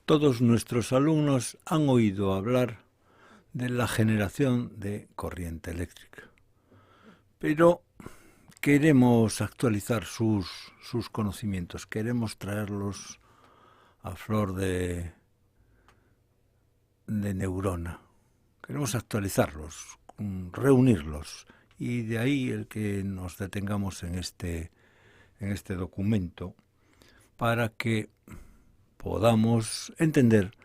Todos nuestros alumnos han oído hablar de la generación de corriente eléctrica, pero queremos actualizar sus conocimientos, queremos traerlos a flor de neurona, queremos actualizarlos, reunirlos, y de ahí el que nos detengamos en este documento para que podamos entender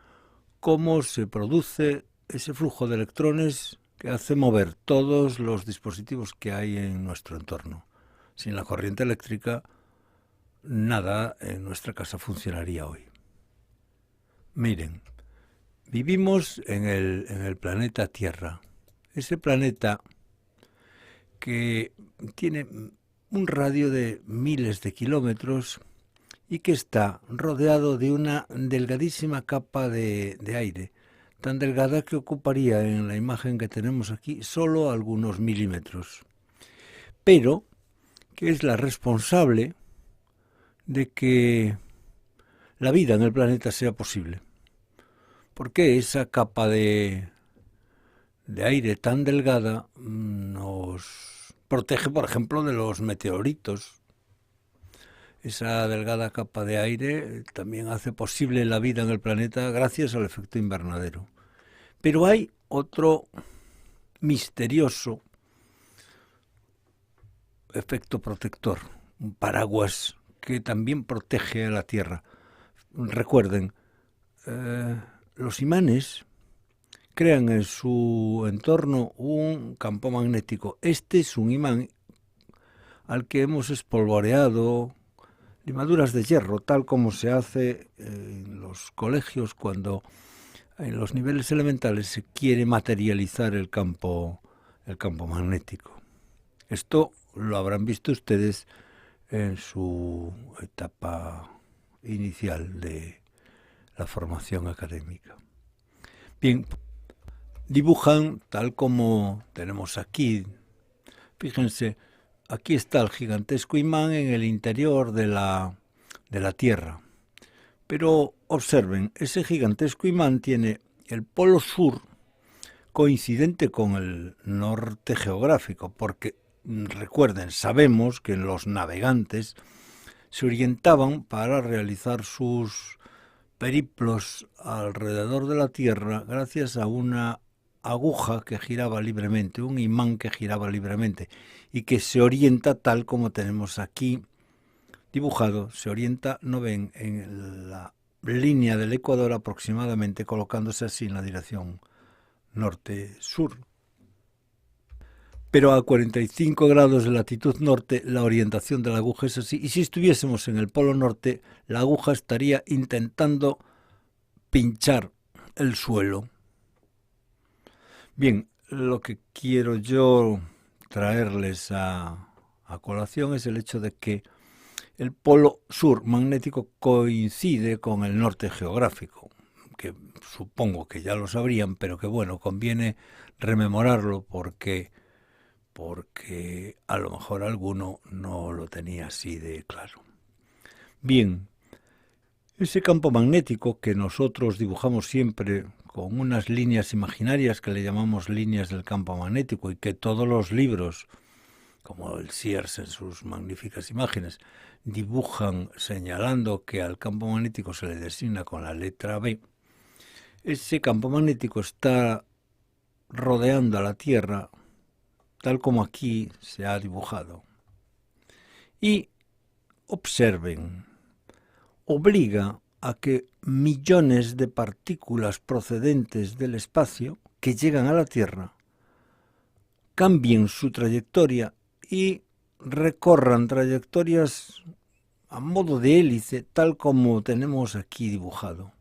cómo se produce ese flujo de electrones que hace mover todos los dispositivos que hay en nuestro entorno. Sin la corriente eléctrica, nada en nuestra casa funcionaría hoy. Miren, vivimos en el planeta Tierra. Ese planeta que tiene un radio de miles de kilómetros y que está rodeado de una delgadísima capa de aire, tan delgada que ocuparía en la imagen que tenemos aquí solo algunos milímetros, pero que es la responsable de que la vida en el planeta sea posible. Porque esa capa de aire tan delgada nos protege, por ejemplo, de los meteoritos. Esa delgada capa de aire también hace posible la vida en el planeta gracias al efecto invernadero. Pero hay otro misterioso efecto protector, un paraguas que también protege a la Tierra. Recuerden, los imanes crean en su entorno un campo magnético. Este es un imán al que hemos espolvoreado limaduras de hierro, tal como se hace en los colegios cuando en los niveles elementales se quiere materializar el campo magnético. Esto lo habrán visto ustedes en su etapa inicial de la formación académica. Bien, dibujan tal como tenemos aquí. Fíjense, aquí está el gigantesco imán en el interior de la Tierra. Pero observen, ese gigantesco imán tiene el polo sur coincidente con el norte geográfico, porque recuerden, sabemos que los navegantes se orientaban para realizar sus periplos alrededor de la Tierra gracias a una aguja que giraba libremente, un imán que giraba libremente y que se orienta tal como tenemos aquí dibujado, se orienta, no ven, en la línea del Ecuador aproximadamente, colocándose así en la dirección norte-sur. Pero a 45 grados de latitud norte la orientación de la aguja es así, y si estuviésemos en el polo norte, la aguja estaría intentando pinchar el suelo. Bien, lo que quiero yo traerles a colación es el hecho de que el polo sur magnético coincide con el norte geográfico, que supongo que ya lo sabrían, pero que bueno, conviene rememorarlo porque a lo mejor alguno no lo tenía así de claro. Bien, ese campo magnético que nosotros dibujamos siempre con unas líneas imaginarias que le llamamos líneas del campo magnético y que todos los libros, como el Sears en sus magníficas imágenes, dibujan señalando que al campo magnético se le designa con la letra B, ese campo magnético está rodeando a la Tierra tal como aquí se ha dibujado. Y observen, obliga a que millones de partículas procedentes del espacio que llegan a la Tierra cambien su trayectoria y recorran trayectorias a modo de hélice, tal como tenemos aquí dibujado,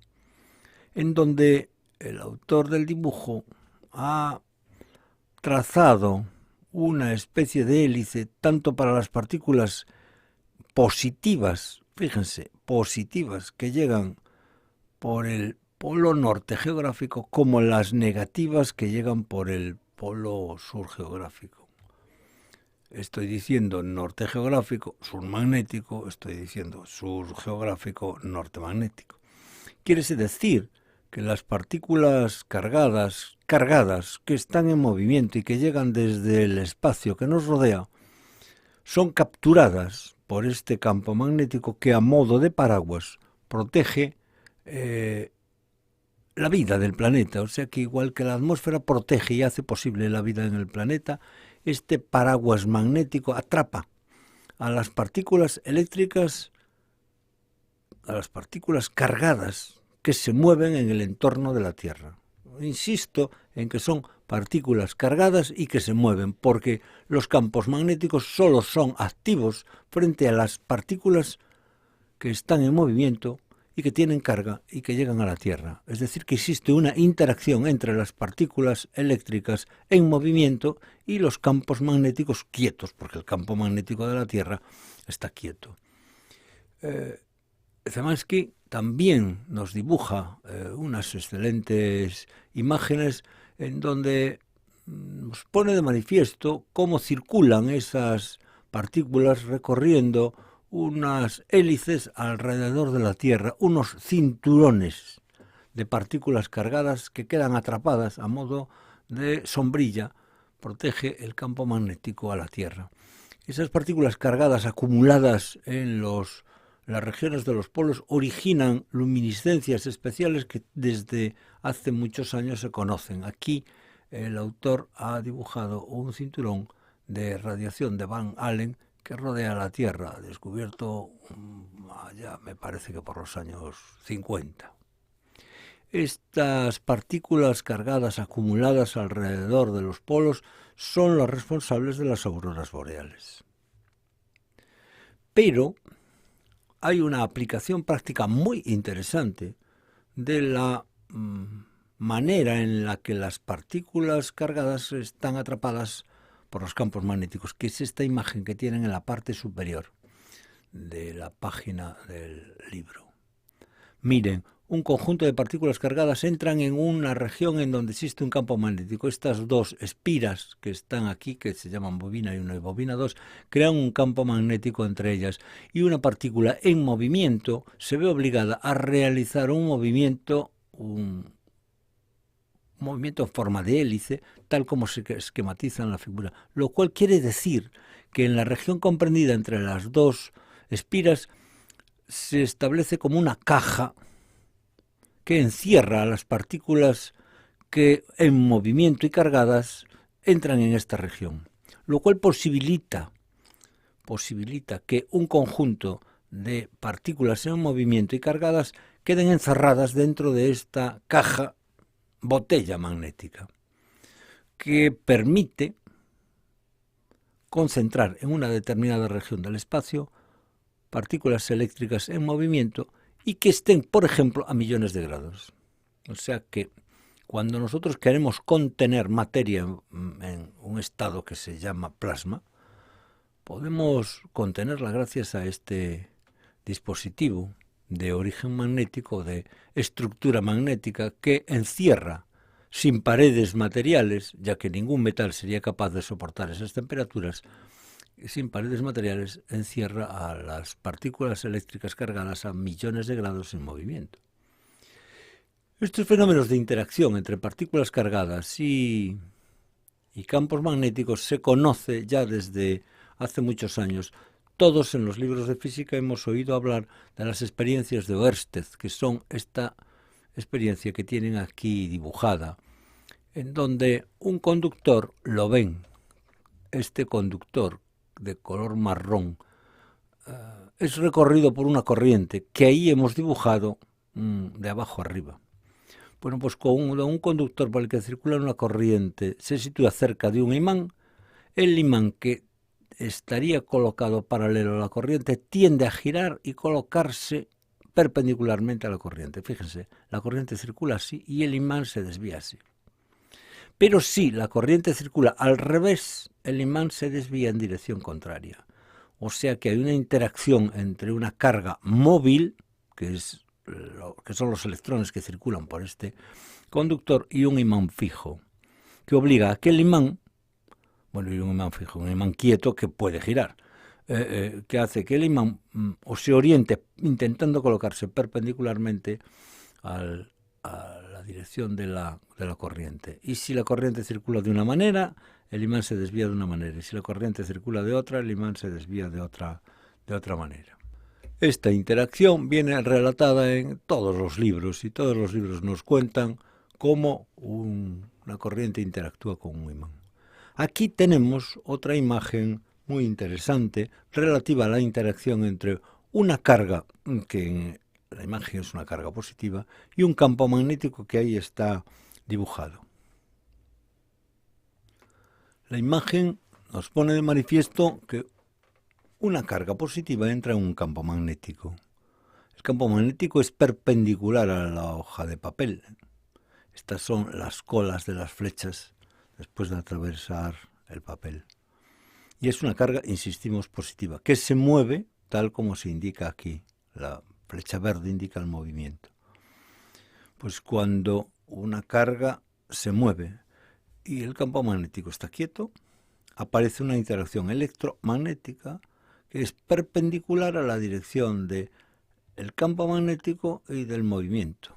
en donde el autor del dibujo ha trazado una especie de hélice tanto para las partículas positivas, fíjense, positivas que llegan por el polo norte geográfico, como las negativas que llegan por el polo sur geográfico. Estoy diciendo norte geográfico, sur magnético, estoy diciendo sur geográfico, norte magnético. Quiere decir que las partículas cargadas que están en movimiento y que llegan desde el espacio que nos rodea, son capturadas por este campo magnético que a modo de paraguas protege la vida del planeta. O sea que igual que la atmósfera protege y hace posible la vida en el planeta, este paraguas magnético atrapa a las partículas eléctricas, a las partículas cargadas que se mueven en el entorno de la Tierra. Insisto en que son partículas cargadas y que se mueven, porque los campos magnéticos solo son activos frente a las partículas que están en movimiento y que tienen carga y que llegan a la Tierra. Es decir, que existe una interacción entre las partículas eléctricas en movimiento y los campos magnéticos quietos, porque el campo magnético de la Tierra está quieto. Zemansky también nos dibuja unas excelentes imágenes en donde nos pone de manifiesto cómo circulan esas partículas recorriendo unas hélices alrededor de la Tierra, unos cinturones de partículas cargadas que quedan atrapadas a modo de sombrilla, protege el campo magnético a la Tierra. Esas partículas cargadas acumuladas en las regiones de los polos originan luminiscencias especiales que desde hace muchos años se conocen. Aquí el autor ha dibujado un cinturón de radiación de Van Allen que rodea la Tierra, descubierto allá, me parece que por los años 50. Estas partículas cargadas acumuladas alrededor de los polos son las responsables de las auroras boreales. Pero hay una aplicación práctica muy interesante de la manera en la que las partículas cargadas están atrapadas por los campos magnéticos, que es esta imagen que tienen en la parte superior de la página del libro. Miren, un conjunto de partículas cargadas entran en una región en donde existe un campo magnético. Estas dos espiras que están aquí, que se llaman bobina 1 y bobina 2, crean un campo magnético entre ellas. Y una partícula en movimiento se ve obligada a realizar un movimiento en forma de hélice, tal como se esquematiza en la figura. Lo cual quiere decir que en la región comprendida entre las dos espiras se establece como una caja que encierra a las partículas que en movimiento y cargadas entran en esta región, lo cual posibilita que un conjunto de partículas en movimiento y cargadas queden encerradas dentro de esta caja botella magnética, que permite concentrar en una determinada región del espacio partículas eléctricas en movimiento y que estén, por ejemplo, a millones de grados. O sea que cuando nosotros queremos contener materia en un estado que se llama plasma, podemos contenerla gracias a este dispositivo de origen magnético, de estructura magnética, que encierra sin paredes materiales, ya que ningún metal sería capaz de soportar esas temperaturas, sin paredes materiales encierra a las partículas eléctricas cargadas a millones de grados en movimiento. Estos fenómenos de interacción entre partículas cargadas y campos magnéticos se conoce ya desde hace muchos años. Todos en los libros de física hemos oído hablar de las experiencias de Ørsted, que son esta experiencia que tienen aquí dibujada, en donde un conductor lo ven. Este conductor de color marrón es recorrido por una corriente que ahí hemos dibujado de abajo arriba. Bueno, pues con un conductor por el que circula una corriente se sitúa cerca de un imán. El imán que estaría colocado paralelo a la corriente tiende a girar y colocarse perpendicularmente a la corriente. Fíjense, la corriente circula así y el imán se desvía así. Pero si la corriente circula al revés, el imán se desvía en dirección contraria. O sea que hay una interacción entre una carga móvil, que son los electrones que circulan por este conductor, y un imán fijo, que obliga a que el imán, y un imán fijo, un imán quieto que puede girar, que hace que el imán o se oriente intentando colocarse perpendicularmente a la dirección de la corriente. Y si la corriente circula de una manera, el imán se desvía de una manera. Y si la corriente circula de otra, el imán se desvía de otra manera. Esta interacción viene relatada en todos los libros, y todos los libros nos cuentan cómo una corriente interactúa con un imán. Aquí tenemos otra imagen muy interesante relativa a la interacción entre una carga, que en la imagen es una carga positiva, y un campo magnético que ahí está dibujado. La imagen nos pone de manifiesto que una carga positiva entra en un campo magnético. El campo magnético es perpendicular a la hoja de papel. Estas son las colas de las flechas después de atravesar el papel. Y es una carga, insistimos, positiva, que se mueve tal como se indica aquí. La flecha verde indica el movimiento. Pues cuando una carga se mueve y el campo magnético está quieto, aparece una interacción electromagnética que es perpendicular a la dirección del campo magnético y del movimiento.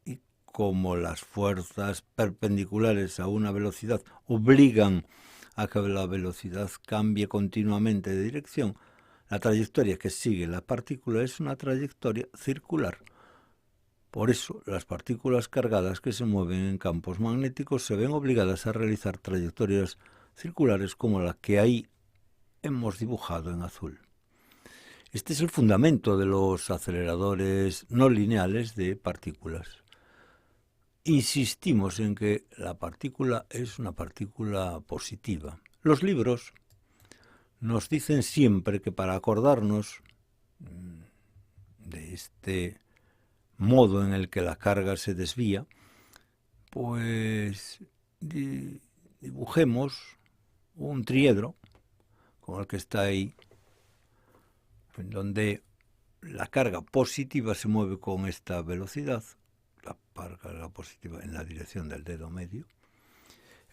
Y como las fuerzas perpendiculares a una velocidad obligan a que la velocidad cambie continuamente de dirección, la trayectoria que sigue la partícula es una trayectoria circular. Por eso, las partículas cargadas que se mueven en campos magnéticos se ven obligadas a realizar trayectorias circulares como la que ahí hemos dibujado en azul. Este es el fundamento de los aceleradores no lineales de partículas. Insistimos en que la partícula es una partícula positiva. Los libros nos dicen siempre que para acordarnos de este modo en el que la carga se desvía, pues dibujemos un triedro como el que está ahí, en donde la carga positiva se mueve con esta velocidad, la carga positiva en la dirección del dedo medio.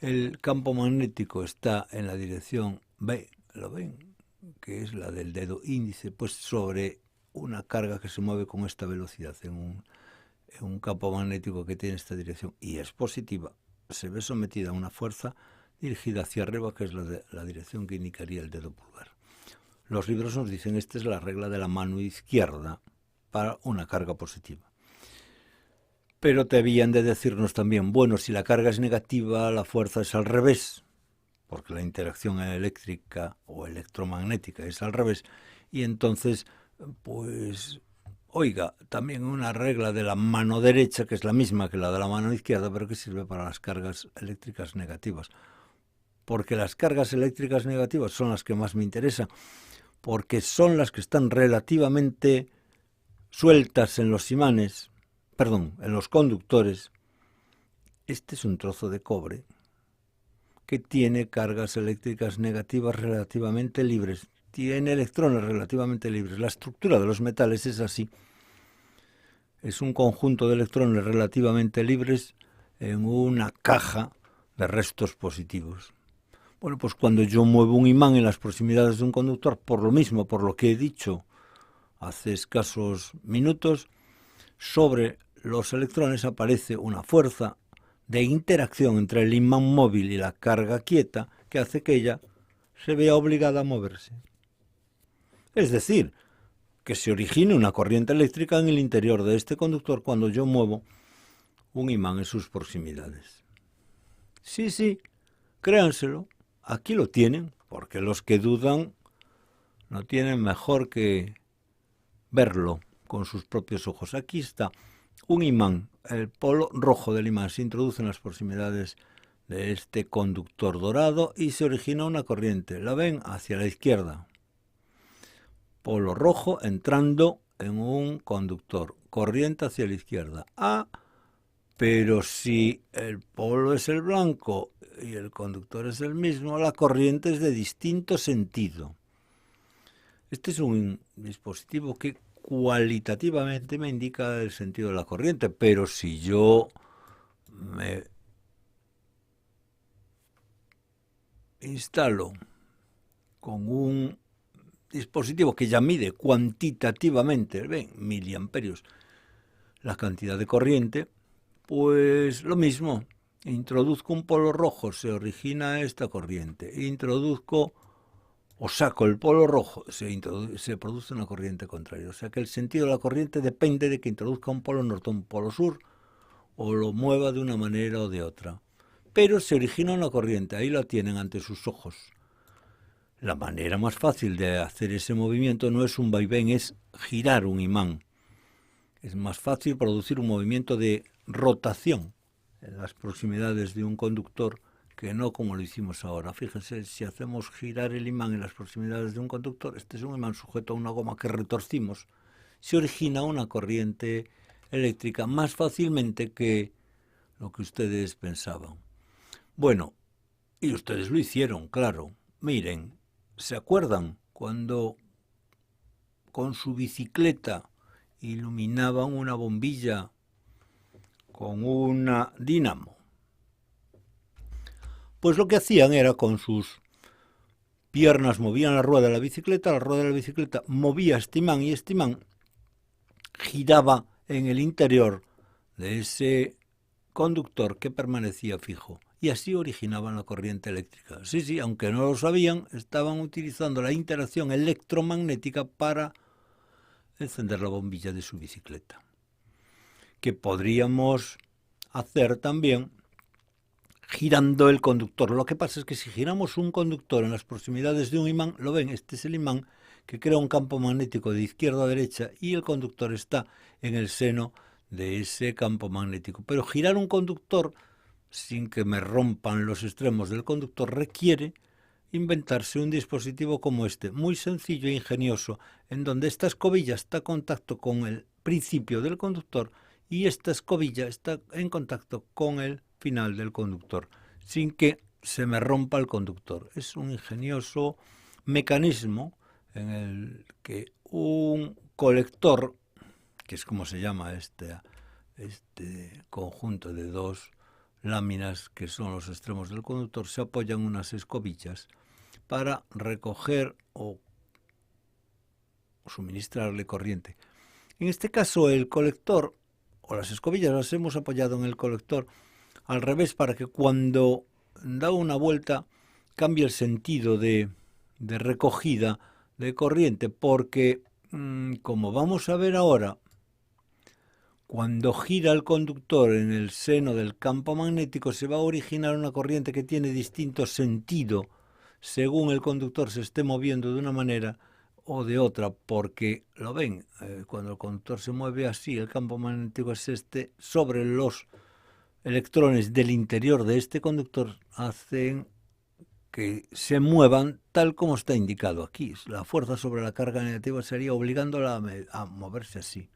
El campo magnético está en la dirección B, ¿lo ven? Que es la del dedo índice, pues sobre una carga que se mueve con esta velocidad en un campo magnético que tiene esta dirección y es positiva, se ve sometida a una fuerza dirigida hacia arriba, que es la dirección que indicaría el dedo pulgar. Los libros nos dicen, esta es la regla de la mano izquierda para una carga positiva. Pero debían de decirnos también, bueno, si la carga es negativa, la fuerza es al revés, porque la interacción eléctrica o electromagnética es al revés, y entonces, pues, oiga, también una regla de la mano derecha, que es la misma que la de la mano izquierda, pero que sirve para las cargas eléctricas negativas. Porque las cargas eléctricas negativas son las que más me interesan, porque son las que están relativamente sueltas en los imanes, en los conductores. Este es un trozo de cobre que tiene cargas eléctricas negativas relativamente libres, tiene electrones relativamente libres. La estructura de los metales es así. Es un conjunto de electrones relativamente libres en una caja de restos positivos. Bueno, pues cuando yo muevo un imán en las proximidades de un conductor, por lo mismo, por lo que he dicho hace escasos minutos, sobre los electrones aparece una fuerza de interacción entre el imán móvil y la carga quieta que hace que ella se vea obligada a moverse. Es decir, que se origine una corriente eléctrica en el interior de este conductor cuando yo muevo un imán en sus proximidades. Sí, créanselo, aquí lo tienen, porque los que dudan no tienen mejor que verlo con sus propios ojos. Aquí está un imán, el polo rojo del imán se introduce en las proximidades de este conductor dorado y se origina una corriente. ¿La ven? Hacia la izquierda. Polo rojo entrando en un conductor, corriente hacia la izquierda. Pero si el polo es el blanco y el conductor es el mismo, la corriente es de distinto sentido. Este es un dispositivo que cualitativamente me indica el sentido de la corriente, pero si yo me instalo con un dispositivo que ya mide cuantitativamente, ven, miliamperios, la cantidad de corriente, pues lo mismo. Introduzco un polo rojo, se origina esta corriente. Introduzco o saco el polo rojo, se produce una corriente contraria. O sea que el sentido de la corriente depende de que introduzca un polo norte o un polo sur, o lo mueva de una manera o de otra. Pero se origina una corriente, ahí la tienen ante sus ojos. La manera más fácil de hacer ese movimiento no es un vaivén, es girar un imán. Es más fácil producir un movimiento de rotación en las proximidades de un conductor que no como lo hicimos ahora. Fíjense, si hacemos girar el imán en las proximidades de un conductor, este es un imán sujeto a una goma que retorcimos, se origina una corriente eléctrica más fácilmente que lo que ustedes pensaban. Bueno, y ustedes lo hicieron, claro. Miren, ¿se acuerdan cuando con su bicicleta iluminaban una bombilla con una dínamo? Pues lo que hacían era con sus piernas movían la rueda de la bicicleta movía este imán y este imán giraba en el interior de ese conductor que permanecía fijo. Y así originaban la corriente eléctrica. Sí, aunque no lo sabían, estaban utilizando la interacción electromagnética para encender la bombilla de su bicicleta. Que podríamos hacer también girando el conductor. Lo que pasa es que si giramos un conductor en las proximidades de un imán, lo ven, este es el imán que crea un campo magnético de izquierda a derecha y el conductor está en el seno de ese campo magnético. Pero girar un conductor sin que me rompan los extremos del conductor requiere inventarse un dispositivo como este, muy sencillo e ingenioso, en donde esta escobilla está en contacto con el principio del conductor y esta escobilla está en contacto con el final del conductor, sin que se me rompa el conductor. Es un ingenioso mecanismo en el que un colector, que es como se llama este conjunto de dos láminas que son los extremos del conductor, se apoyan unas escobillas para recoger o suministrarle corriente. En este caso el colector o las escobillas las hemos apoyado en el colector al revés para que cuando da una vuelta cambie el sentido de recogida de corriente, porque como vamos a ver ahora, cuando gira el conductor en el seno del campo magnético se va a originar una corriente que tiene distinto sentido según el conductor se esté moviendo de una manera o de otra, porque lo ven, cuando el conductor se mueve así, el campo magnético es este, sobre los electrones del interior de este conductor hacen que se muevan tal como está indicado aquí. La fuerza sobre la carga negativa sería obligándola a moverse así.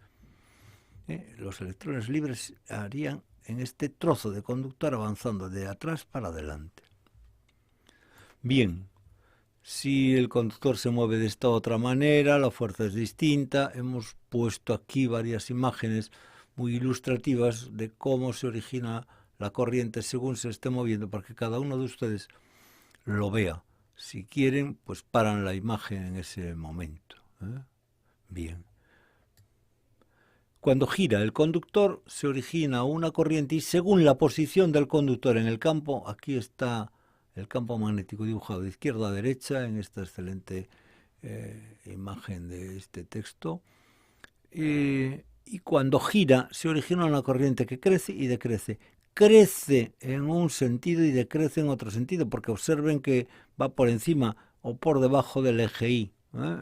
Los electrones libres harían en este trozo de conductor avanzando de atrás para adelante. Bien, si el conductor se mueve de esta otra manera, la fuerza es distinta. Hemos puesto aquí varias imágenes muy ilustrativas de cómo se origina la corriente según se esté moviendo, para que cada uno de ustedes lo vea. Si quieren, pues paran la imagen en ese momento. Bien. Cuando gira el conductor se origina una corriente y según la posición del conductor en el campo, aquí está el campo magnético dibujado de izquierda a derecha en esta excelente imagen de este texto, y cuando gira se origina una corriente que crece y decrece. Crece en un sentido y decrece en otro sentido, porque observen que va por encima o por debajo del eje Y.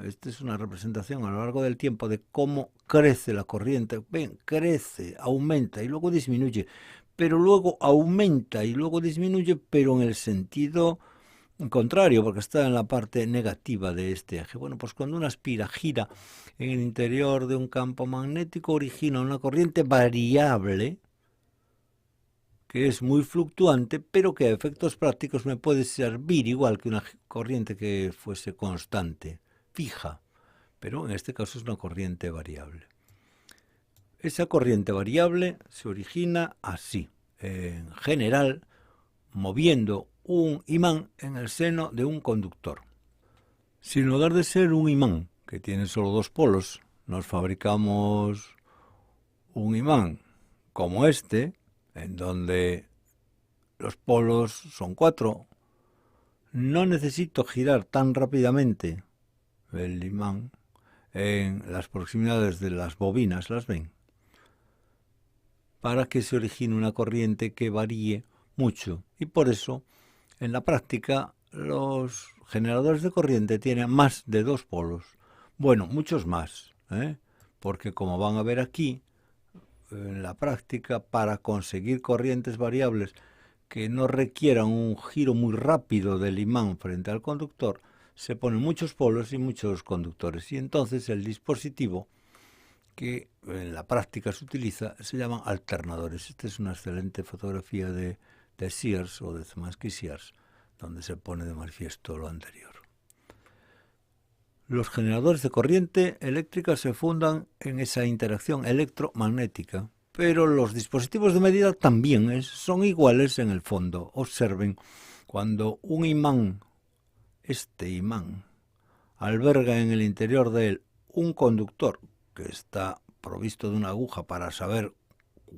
Esta es una representación a lo largo del tiempo de cómo crece la corriente. Ven, crece, aumenta y luego disminuye, pero luego aumenta y luego disminuye, pero en el sentido contrario, porque está en la parte negativa de este eje. Bueno, pues cuando una espira gira en el interior de un campo magnético, origina una corriente variable que es muy fluctuante, pero que a efectos prácticos me puede servir igual que una corriente que fuese constante, fija, pero en este caso es una corriente variable. Esa corriente variable se origina así, en general, moviendo un imán en el seno de un conductor. Si en lugar de ser un imán que tiene solo dos polos, nos fabricamos un imán como este, en donde los polos son 4, no necesito girar tan rápidamente el imán en las proximidades de las bobinas, ¿las ven?, para que se origine una corriente que varíe mucho. Y por eso, en la práctica, los generadores de corriente tienen más de 2 polos. Bueno, muchos más, porque como van a ver aquí, en la práctica, para conseguir corrientes variables que no requieran un giro muy rápido del imán frente al conductor, se ponen muchos polos y muchos conductores. Y entonces el dispositivo que en la práctica se utiliza se llaman alternadores. Esta es una excelente fotografía de Sears o de Zemansky Sears, donde se pone de manifiesto lo anterior. Los generadores de corriente eléctrica se fundan en esa interacción electromagnética, pero los dispositivos de medida también son iguales en el fondo. Observen, cuando un imán, este imán, alberga en el interior de él un conductor que está provisto de una aguja para saber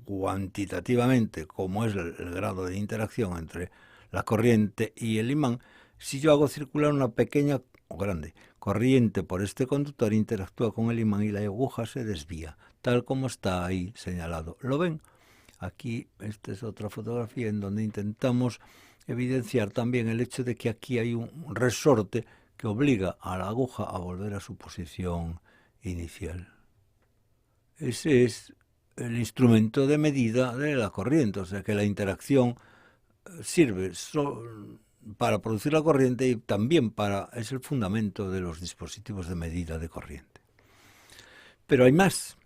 cuantitativamente cómo es el grado de interacción entre la corriente y el imán, si yo hago circular una pequeña o grande corriente por este conductor, interactúa con el imán y la aguja se desvía, tal como está ahí señalado. ¿Lo ven? Aquí, esta es otra fotografía en donde intentamos evidenciar también el hecho de que aquí hay un resorte que obliga a la aguja a volver a su posición inicial. Ese es el instrumento de medida de la corriente, o sea que la interacción sirve para producir la corriente y también es el fundamento de los dispositivos de medida de corriente. Pero hay más.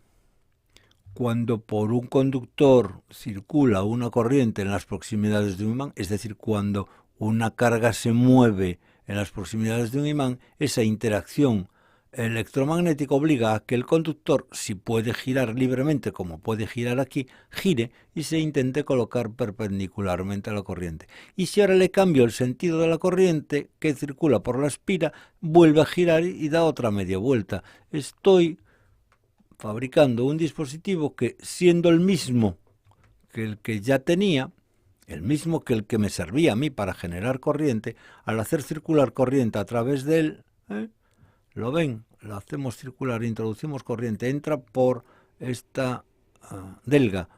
Cuando por un conductor circula una corriente en las proximidades de un imán, es decir, cuando una carga se mueve en las proximidades de un imán, esa interacción electromagnética obliga a que el conductor, si puede girar libremente como puede girar aquí, gire y se intente colocar perpendicularmente a la corriente. Y si ahora le cambio el sentido de la corriente que circula por la espira, vuelve a girar y da otra media vuelta. Estoy fabricando un dispositivo que, siendo el mismo que el que ya tenía, el mismo que el que me servía a mí para generar corriente, al hacer circular corriente a través de él, ¿lo ven? Lo hacemos circular, introducimos corriente, entra por esta delga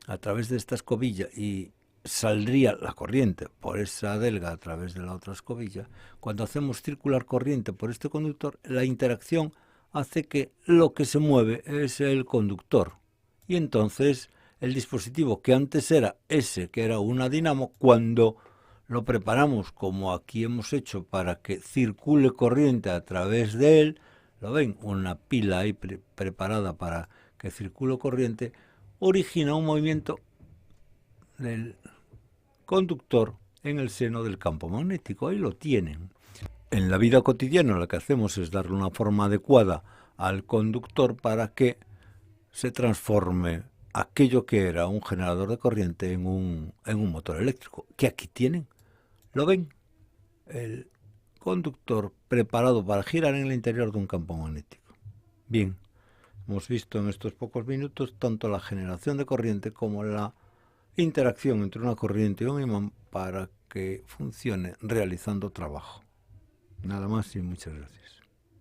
a través de esta escobilla y saldría la corriente por esa delga a través de la otra escobilla. Cuando hacemos circular corriente por este conductor, la interacción hace que lo que se mueve es el conductor. Y entonces el dispositivo que antes era ese, que era una dinamo, cuando lo preparamos como aquí hemos hecho para que circule corriente a través de él, ¿lo ven? Una pila ahí preparada para que circule corriente, origina un movimiento del conductor en el seno del campo magnético. Ahí lo tienen. En la vida cotidiana lo que hacemos es darle una forma adecuada al conductor para que se transforme aquello que era un generador de corriente en un motor eléctrico, que aquí tienen. ¿Lo ven? El conductor preparado para girar en el interior de un campo magnético. Bien, hemos visto en estos pocos minutos tanto la generación de corriente como la interacción entre una corriente y un imán para que funcione realizando trabajo. Nada más y muchas gracias.